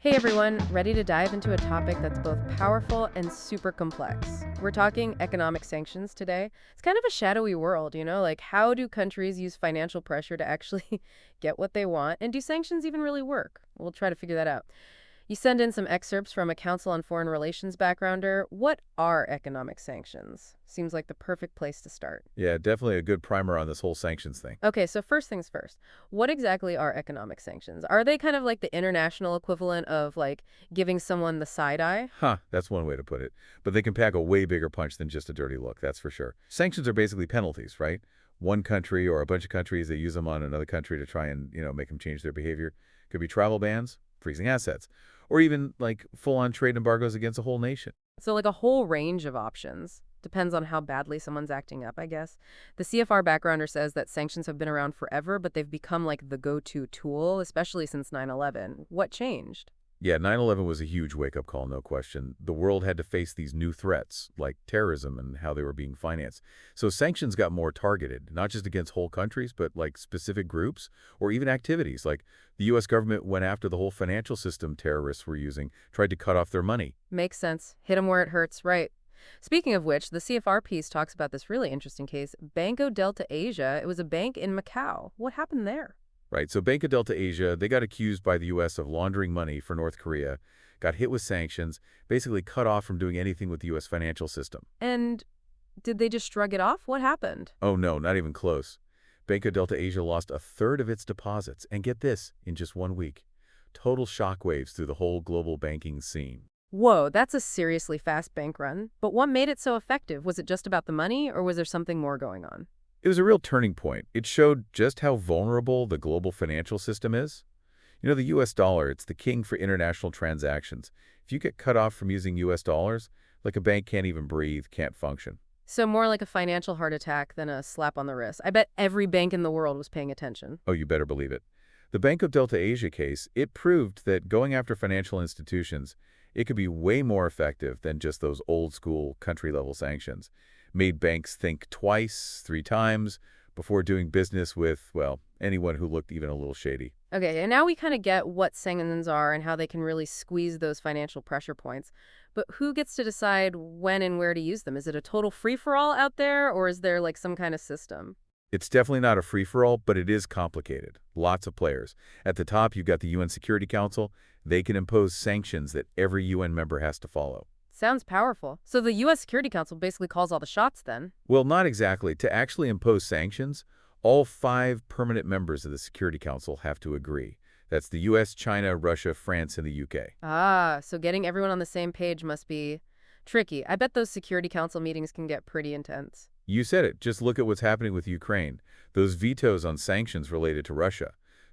Hey everyone, ready to dive into a topic that's both powerful and super complex. We're talking economic sanctions today. It's kind of a shadowy world, like how do countries use financial pressure to actually get what they want? And do sanctions even really work? We'll try to figure that out. You send in some excerpts from a Council on Foreign Relations backgrounder. What are economic sanctions? Seems like the perfect place to start. Yeah, definitely a good primer on this whole sanctions thing. Okay, so first things first. What exactly are economic sanctions? Are they kind of like the international equivalent of like giving someone the side eye? Huh, that's one way to put it. But they can pack a way bigger punch than just a dirty look, that's for sure. Sanctions are basically penalties, right? One country or a bunch of countries, they use them on another country to try and, make them change their behavior. Could be travel bans, freezing assets, or even like full-on trade embargoes against a whole nation. So like a whole range of options. Depends on how badly someone's acting up, I guess. The CFR backgrounder says that sanctions have been around forever, but they've become like the go-to tool, especially since 9/11. What changed? Yeah, 9/11 was a huge wake-up call, no question. The world had to face these new threats, like terrorism and how they were being financed. So sanctions got more targeted, not just against whole countries, but like specific groups or even activities. Like the U.S. government went after the whole financial system terrorists were using, tried to cut off their money. Makes sense. Hit 'em where it hurts, right? Speaking of which, the CFR piece talks about this really interesting case, Banco Delta Asia. It was a bank in Macau. What happened there? Right, so Bank of Delta Asia, they got accused by the U.S. of laundering money for North Korea, got hit with sanctions, basically cut off from doing anything with the U.S. financial system. And did they just shrug it off? What happened? Oh no, not even close. Bank of Delta Asia lost a third of its deposits, and get this, in just 1 week. Total shockwaves through the whole global banking scene. Whoa, that's a seriously fast bank run. But what made it so effective? Was it just about the money, or was there something more going on? It was a real turning point. It showed just how vulnerable the global financial system is. The U.S. dollar, it's the king for international transactions. If you get cut off from using U.S. dollars, like a bank can't even breathe, can't function. So more like a financial heart attack than a slap on the wrist. I bet every bank in the world was paying attention. Oh, you better believe it. The Bank of Delta Asia case, it proved that going after financial institutions, it could be way more effective than just those old-school country-level sanctions. Made banks think twice, 3 times before doing business with, well, anyone who looked even a little shady. Okay, and now we kind of get what sanctions are and how they can really squeeze those financial pressure points. But who gets to decide when and where to use them? Is it a total free-for-all out there, or is there like some kind of system? It's definitely not a free-for-all, but it is complicated. Lots of players. At the top, you've got the UN Security Council. They can impose sanctions that every UN member has to follow. Sounds powerful. So the U.S. Security Council basically calls all the shots then? Well, not exactly. To actually impose sanctions, all 5 permanent members of the Security Council have to agree. That's the U.S., China, Russia, France, and the U.K. Ah, so getting everyone on the same page must be tricky. I bet those Security Council meetings can get pretty intense. You said it. Just look at what's happening with Ukraine. Those vetoes on sanctions related to Russia.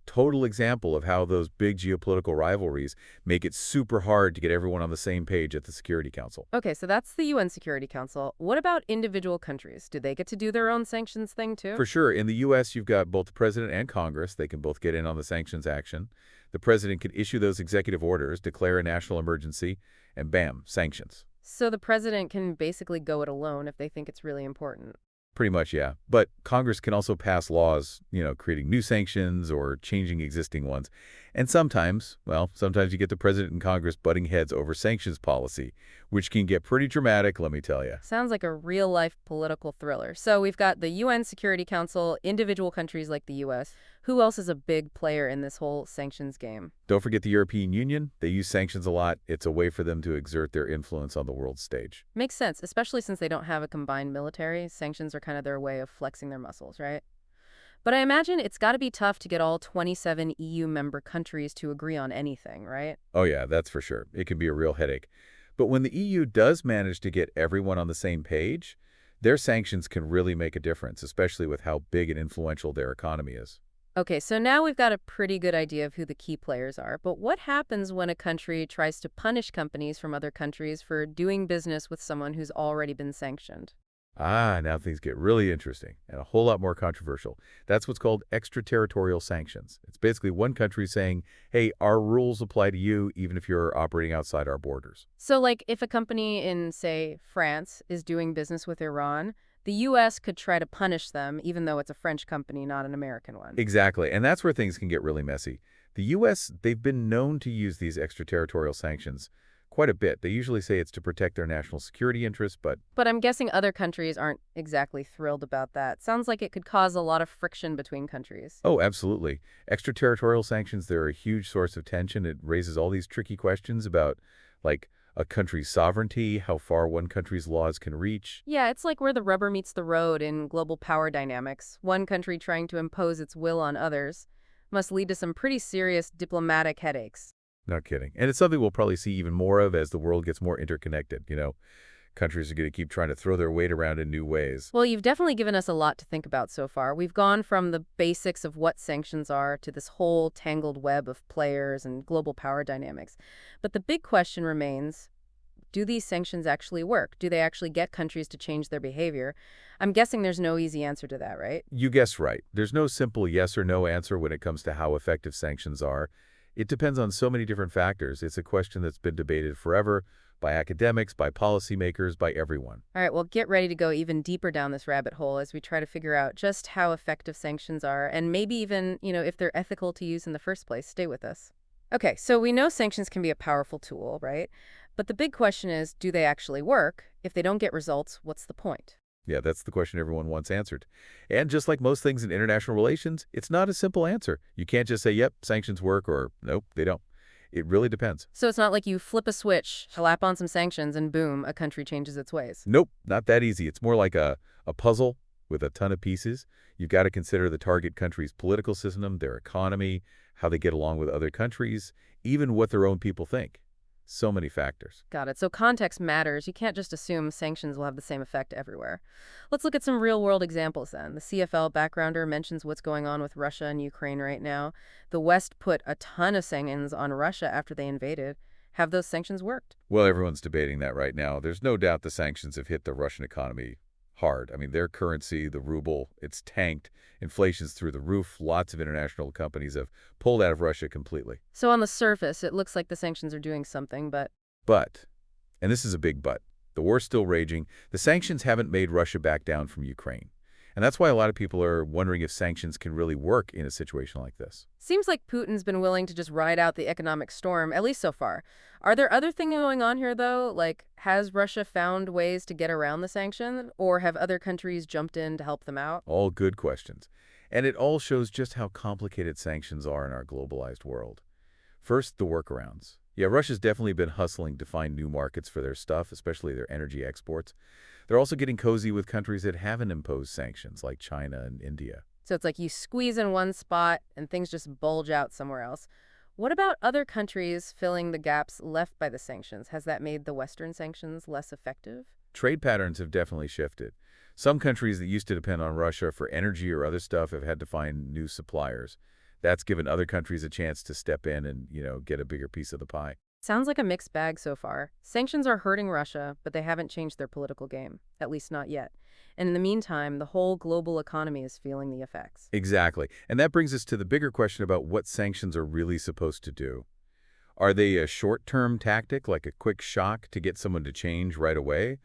Total example of how those big geopolitical rivalries make it super hard to get everyone on the same page at the Security Council. Okay, so that's the UN Security Council. What about individual countries? Do they get to do their own sanctions thing too? For sure, in the U.S., you've got both the president and Congress. They can both get in on the sanctions action. The president can issue those executive orders, declare a national emergency, and bam, sanctions. So the president can basically go it alone if they think it's really important. Pretty much, yeah. But Congress can also pass laws, creating new sanctions or changing existing ones. And sometimes, sometimes you get the president and Congress butting heads over sanctions policy, which can get pretty dramatic, let me tell you. Sounds like a real-life political thriller. So we've got the UN Security Council, individual countries like the U.S. Who else is a big player in this whole sanctions game? Don't forget the European Union. They use sanctions a lot. It's a way for them to exert their influence on the world stage. Makes sense, especially since they don't have a combined military. Sanctions are kind of their way of flexing their muscles, right? But I imagine it's got to be tough to get all 27 EU member countries to agree on anything, right? Oh yeah, that's for sure. It can be a real headache. But when the EU does manage to get everyone on the same page, their sanctions can really make a difference, especially with how big and influential their economy is. Okay, so now we've got a pretty good idea of who the key players are. But what happens when a country tries to punish companies from other countries for doing business with someone who's already been sanctioned? Ah, now things get really interesting and a whole lot more controversial. That's what's called extraterritorial sanctions. It's basically one country saying, hey, our rules apply to you even if you're operating outside our borders. So, like, if a company in, say, France is doing business with Iran, the U.S. could try to punish them, even though it's a French company, not an American one. Exactly, and that's where things can get really messy. The U.S., they've been known to use these extraterritorial sanctions quite a bit. They usually say it's to protect their national security interests, but But I'm guessing other countries aren't exactly thrilled about that. Sounds like it could cause a lot of friction between countries. oh, absolutely. Extraterritorial sanctions, they're a huge source of tension. It raises all these tricky questions about, like, a country's sovereignty, how far one country's laws can reach. Yeah, it's like where the rubber meets the road in global power dynamics. One country trying to impose its will on others must lead to some pretty serious diplomatic headaches. Not kidding. And it's something we'll probably see even more of as the world gets more interconnected. Countries are going to keep trying to throw their weight around in new ways. Well, you've definitely given us a lot to think about so far. We've gone from the basics of what sanctions are to this whole tangled web of players and global power dynamics. But the big question remains, do these sanctions actually work? Do they actually get countries to change their behavior? I'm guessing there's no easy answer to that, right? You guessed right. There's no simple yes or no answer when it comes to how effective sanctions are. It depends on so many different factors. It's a question that's been debated forever by academics, by policymakers, by everyone. All right, well, get ready to go even deeper down this rabbit hole as we try to figure out just how effective sanctions are and maybe even, if they're ethical to use in the first place. Stay with us. Okay, so we know sanctions can be a powerful tool, right? But the big question is, do they actually work? If they don't get results, what's the point? Yeah, that's the question everyone wants answered. And just like most things in international relations, it's not a simple answer. You can't just say, yep, sanctions work, or nope, they don't. It really depends. So it's not like you flip a switch, slap on some sanctions, and boom, a country changes its ways. Nope, not that easy. It's more like a puzzle with a ton of pieces. You've got to consider the target country's political system, their economy, how they get along with other countries, even what their own people think. So many factors. Got it. So context matters. You can't just assume sanctions will have the same effect everywhere. Let's look at some real-world examples then. The CFL backgrounder mentions what's going on with Russia and Ukraine right now. The West put a ton of sanctions on Russia after they invaded. Have those sanctions worked? Well, everyone's debating that right now. There's no doubt the sanctions have hit the Russian economy hard. I mean, their currency, the ruble, it's tanked. Inflation's through the roof. Lots of international companies have pulled out of Russia completely. So on the surface, it looks like the sanctions are doing something, but But, and this is a big but, the war's still raging. The sanctions haven't made Russia back down from Ukraine. And that's why a lot of people are wondering if sanctions can really work in a situation like this. seems like Putin's been willing to just ride out the economic storm, at least so far. Are there other things going on here, though? Like, has Russia found ways to get around the sanction, or have other countries jumped in to help them out? All good questions. And it all shows just how complicated sanctions are in our globalized world. First, the workarounds. Yeah, Russia's definitely been hustling to find new markets for their stuff, especially their energy exports. They're also getting cozy with countries that haven't imposed sanctions, like China and India. So it's like you squeeze in one spot and things just bulge out somewhere else. What about other countries filling the gaps left by the sanctions? Has that made the Western sanctions less effective? Trade patterns have definitely shifted. Some countries that used to depend on Russia for energy or other stuff have had to find new suppliers. That's given other countries a chance to step in and, get a bigger piece of the pie. Sounds like a mixed bag so far. Sanctions are hurting Russia, but they haven't changed their political game, at least not yet. And in the meantime, the whole global economy is feeling the effects. Exactly. And that brings us to the bigger question about what sanctions are really supposed to do. Are they a short-term tactic, like a quick shock to get someone to change right away?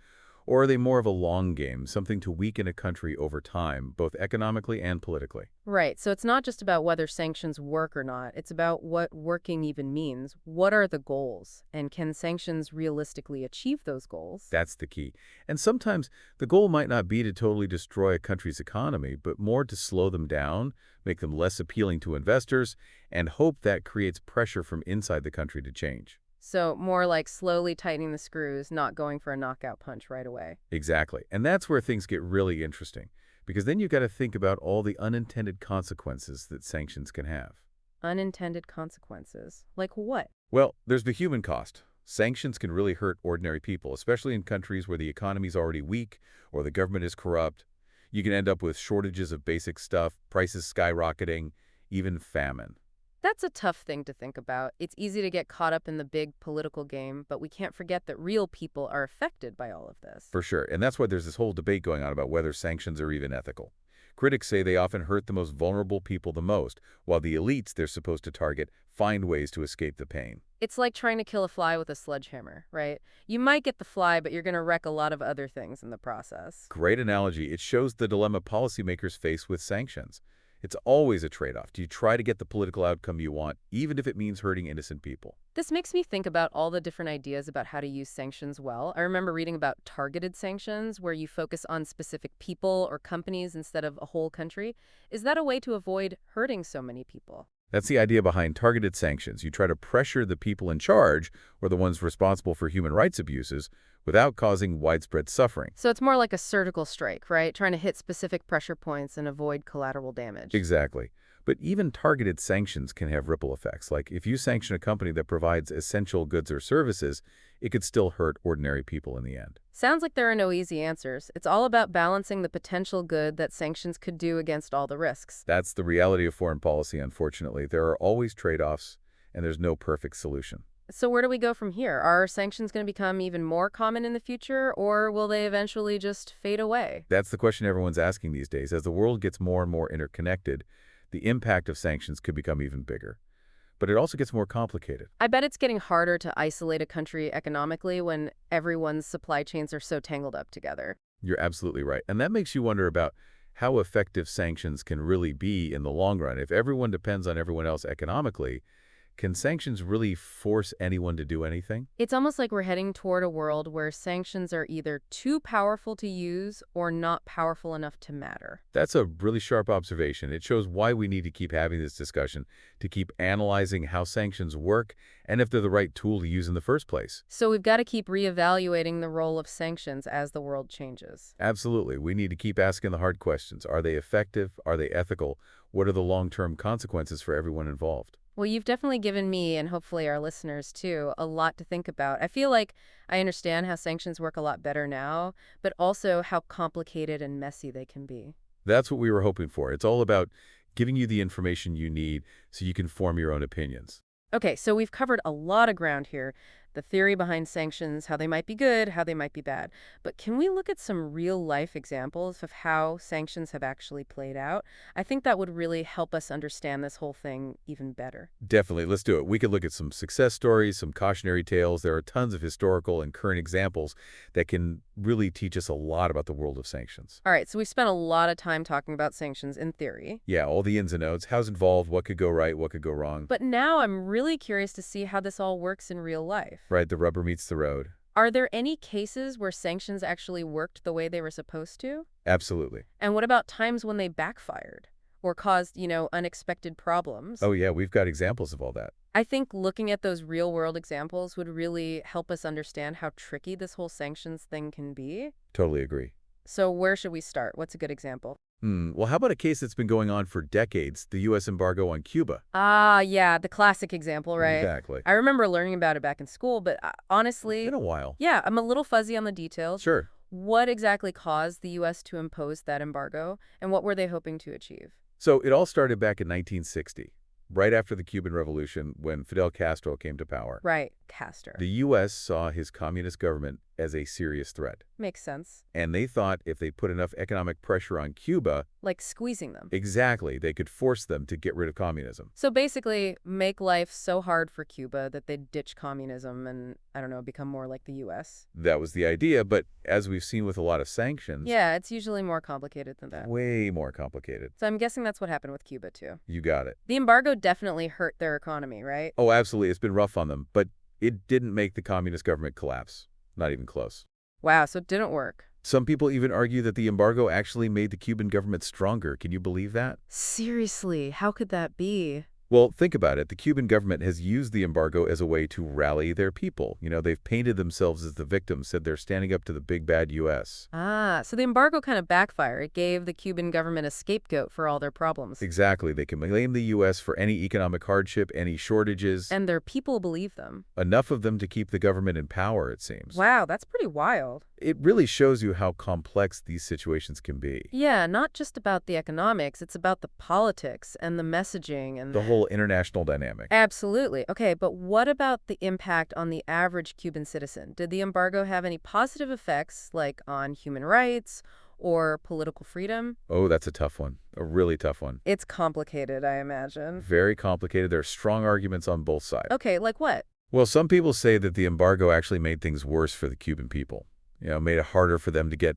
Or are they more of a long game, something to weaken a country over time, both economically and politically? Right, so it's not just about whether sanctions work or not. It's about what working even means. What are the goals? And can sanctions realistically achieve those goals? That's the key. And sometimes the goal might not be to totally destroy a country's economy, but more to slow them down, make them less appealing to investors, and hope that creates pressure from inside the country to change. So more like slowly tightening the screws, not going for a knockout punch right away. Exactly. And that's where things get really interesting, because then you've got to think about all the unintended consequences that sanctions can have. Unintended consequences. Like what? Well, there's the human cost. Sanctions can really hurt ordinary people, especially in countries where the economy's already weak or the government is corrupt. You can end up with shortages of basic stuff, prices skyrocketing, even famine. That's a tough thing to think about. It's easy to get caught up in the big political game, but we can't forget that real people are affected by all of this. For sure. And that's why there's this whole debate going on about whether sanctions are even ethical. Critics say they often hurt the most vulnerable people the most, while the elites they're supposed to target find ways to escape the pain. It's like trying to kill a fly with a sledgehammer, right? You might get the fly, but you're going to wreck a lot of other things in the process. Great analogy. It shows the dilemma policymakers face with sanctions. It's always a trade-off. Do you try to get the political outcome you want, even if it means hurting innocent people? This makes me think about all the different ideas about how to use sanctions well. I remember reading about targeted sanctions, where you focus on specific people or companies instead of a whole country. Is that a way to avoid hurting so many people? That's the idea behind targeted sanctions. You try to pressure the people in charge, or the ones responsible for human rights abuses, without causing widespread suffering. So it's more like a surgical strike, right? Trying to hit specific pressure points and avoid collateral damage. Exactly. But even targeted sanctions can have ripple effects. Like if you sanction a company that provides essential goods or services, it could still hurt ordinary people in the end. Sounds like there are no easy answers. It's all about balancing the potential good that sanctions could do against all the risks. That's the reality of foreign policy, unfortunately. There are always trade-offs, and there's no perfect solution. So where do we go from here? Are sanctions going to become even more common in the future, or will they eventually just fade away? That's the question everyone's asking these days. As the world gets more and more interconnected, the impact of sanctions could become even bigger. But it also gets more complicated. I bet it's getting harder to isolate a country economically when everyone's supply chains are so tangled up together. You're absolutely right. And that makes you wonder about how effective sanctions can really be in the long run. If everyone depends on everyone else economically, can sanctions really force anyone to do anything? It's almost like we're heading toward a world where sanctions are either too powerful to use or not powerful enough to matter. That's a really sharp observation. It shows why we need to keep having this discussion, to keep analyzing how sanctions work and if they're the right tool to use in the first place. So we've got to keep reevaluating the role of sanctions as the world changes. Absolutely. We need to keep asking the hard questions. Are they effective? Are they ethical? What are the long-term consequences for everyone involved? Well, you've definitely given me, and hopefully our listeners too, a lot to think about. I feel like I understand how sanctions work a lot better now, but also how complicated and messy they can be. That's what we were hoping for. It's all about giving you the information you need so you can form your own opinions. Okay, so we've covered a lot of ground here. The theory behind sanctions, how they might be good, how they might be bad. But can we look at some real-life examples of how sanctions have actually played out? I think that would really help us understand this whole thing even better. Definitely, let's do it. We could look at some success stories, some cautionary tales. There are tons of historical and current examples that can really teach us a lot about the world of sanctions. All right, so we've spent a lot of time talking about sanctions in theory. Yeah, all the ins and outs, how's involved, what could go right, what could go wrong. But now I'm really curious to see how this all works in real life. Right, the rubber meets the road. Are there any cases where sanctions actually worked the way they were supposed to? Absolutely. And what about times when they backfired or caused, unexpected problems? Oh yeah, we've got examples of all that. I think looking at those real-world examples would really help us understand how tricky this whole sanctions thing can be. Totally agree. So where should we start? What's a good example? Well, how about a case that's been going on for decades, the U.S. embargo on Cuba? Ah, yeah, the classic example, right? Exactly. I remember learning about it back in school, but honestly, Been a while. yeah, I'm a little fuzzy on the details. Sure. What exactly caused the U.S. to impose that embargo, and what were they hoping to achieve? So it all started back in 1960, right after the Cuban Revolution when Fidel Castro came to power. Right, Castor. The U.S. saw his communist government as a serious threat. Makes sense. And they thought if they put enough economic pressure on Cuba, Like squeezing them. exactly, they could force them to get rid of communism. So basically, make life so hard for Cuba that they'd ditch communism and, become more like the U.S. That was the idea, but as we've seen with a lot of sanctions, Yeah, it's usually more complicated than that. way more complicated. So I'm guessing that's what happened with Cuba, too. You got it. The embargo definitely hurt their economy, right? Oh, absolutely, it's been rough on them, but it didn't make the communist government collapse. Not even close. Wow, so it didn't work. Some people even argue that the embargo actually made the Cuban government stronger. Can you believe that? Seriously, how could that be? Well, think about it. The Cuban government has used the embargo as a way to rally their people. They've painted themselves as the victims, said they're standing up to the big bad U.S. Ah, so the embargo kind of backfired. It gave the Cuban government a scapegoat for all their problems. Exactly. They can blame the U.S. for any economic hardship, any shortages. And their people believe them. Enough of them to keep the government in power, it seems. Wow, that's pretty wild. It really shows you how complex these situations can be. Yeah, not just about the economics, it's about the politics and the messaging and The whole international dynamic. Absolutely. Okay, but what about the impact on the average Cuban citizen? Did the embargo have any positive effects, like on human rights or political freedom? Oh, that's a tough one. A really tough one. It's complicated, I imagine. Very complicated. There are strong arguments on both sides. Okay, like what? Well, some people say that the embargo actually made things worse for the Cuban people. Made it harder for them to get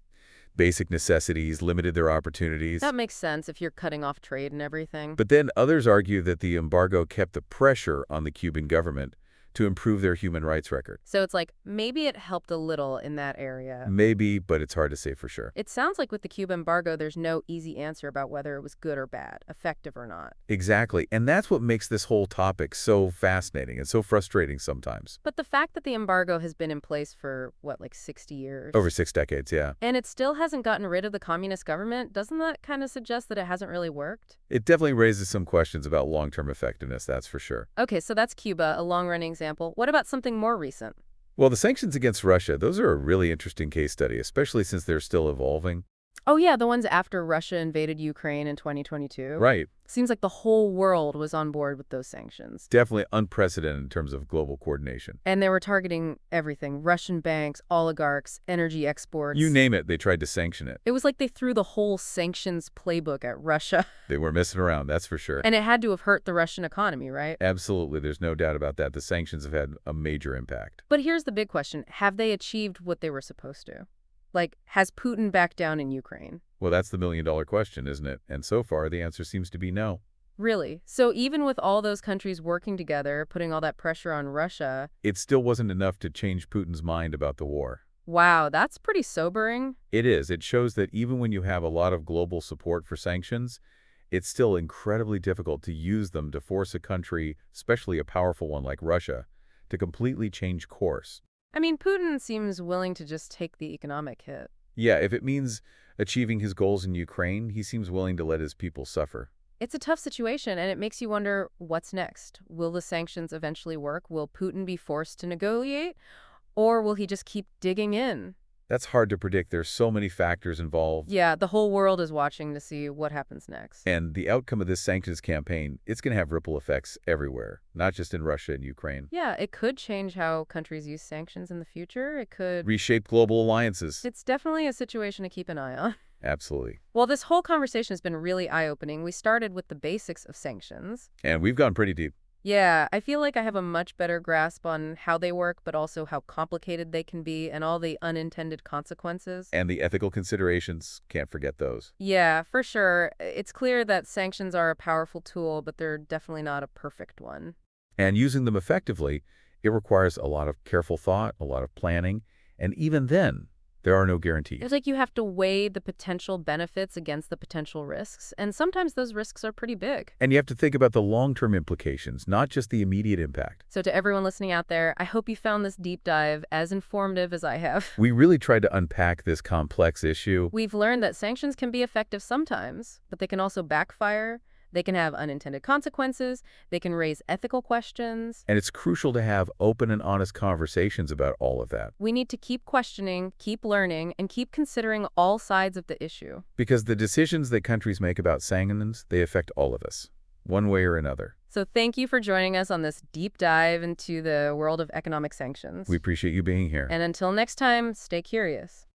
basic necessities, limited their opportunities. That makes sense if you're cutting off trade and everything. But then others argue that the embargo kept the pressure on the Cuban government to improve their human rights record. So it's like maybe it helped a little in that area. Maybe, but it's hard to say for sure. It sounds like with the Cuba embargo, there's no easy answer about whether it was good or bad, effective or not. Exactly, and that's what makes this whole topic so fascinating and so frustrating sometimes. But the fact that the embargo has been in place for, what, like 60 years? Over 6 decades, yeah. And it still hasn't gotten rid of the communist government, doesn't that kind of suggest that it hasn't really worked? It definitely raises some questions about long-term effectiveness, that's for sure. Okay, so that's Cuba, a long-running example. What about something more recent? Well, the sanctions against Russia, those are a really interesting case study, especially since they're still evolving. Oh yeah, the ones after Russia invaded Ukraine in 2022. Right. Seems like the whole world was on board with those sanctions. Definitely unprecedented in terms of global coordination. And they were targeting everything: Russian banks, oligarchs, energy exports. You name it, they tried to sanction it. It was like they threw the whole sanctions playbook at Russia. They were messing around, that's for sure. And it had to have hurt the Russian economy, right? Absolutely, there's no doubt about that. The sanctions have had a major impact. But here's the big question. Have they achieved what they were supposed to? Like, has Putin backed down in Ukraine? Well, that's the million-dollar question, isn't it? And so far, the answer seems to be no. Really? So even with all those countries working together, putting all that pressure on Russia... It still wasn't enough to change Putin's mind about the war. Wow, that's pretty sobering. It is. It shows that even when you have a lot of global support for sanctions, it's still incredibly difficult to use them to force a country, especially a powerful one like Russia, to completely change course. I mean, Putin seems willing to just take the economic hit. Yeah, if it means achieving his goals in Ukraine, he seems willing to let his people suffer. It's a tough situation, and it makes you wonder, what's next? Will the sanctions eventually work? Will Putin be forced to negotiate? Or will he just keep digging in? That's hard to predict. There's so many factors involved. Yeah, the whole world is watching to see what happens next. And the outcome of this sanctions campaign, it's going to have ripple effects everywhere, not just in Russia and Ukraine. Yeah, it could change how countries use sanctions in the future. It could... reshape global alliances. It's definitely a situation to keep an eye on. Absolutely. Well, this whole conversation has been really eye-opening. We started with the basics of sanctions. And we've gone pretty deep. Yeah, I feel like I have a much better grasp on how they work, but also how complicated they can be and all the unintended consequences. And the ethical considerations, can't forget those. Yeah, for sure. It's clear that sanctions are a powerful tool, but they're definitely not a perfect one. And using them effectively, it requires a lot of careful thought, a lot of planning, and even then, there are no guarantees. It's like you have to weigh the potential benefits against the potential risks, and sometimes those risks are pretty big. And you have to think about the long-term implications, not just the immediate impact. So to everyone listening out there, I hope you found this deep dive as informative as I have. We really tried to unpack this complex issue. We've learned that sanctions can be effective sometimes, but they can also backfire. They can have unintended consequences. They can raise ethical questions. And it's crucial to have open and honest conversations about all of that. We need to keep questioning, keep learning, and keep considering all sides of the issue. Because the decisions that countries make about sanctions, they affect all of us, one way or another. So thank you for joining us on this deep dive into the world of economic sanctions. We appreciate you being here. And until next time, stay curious.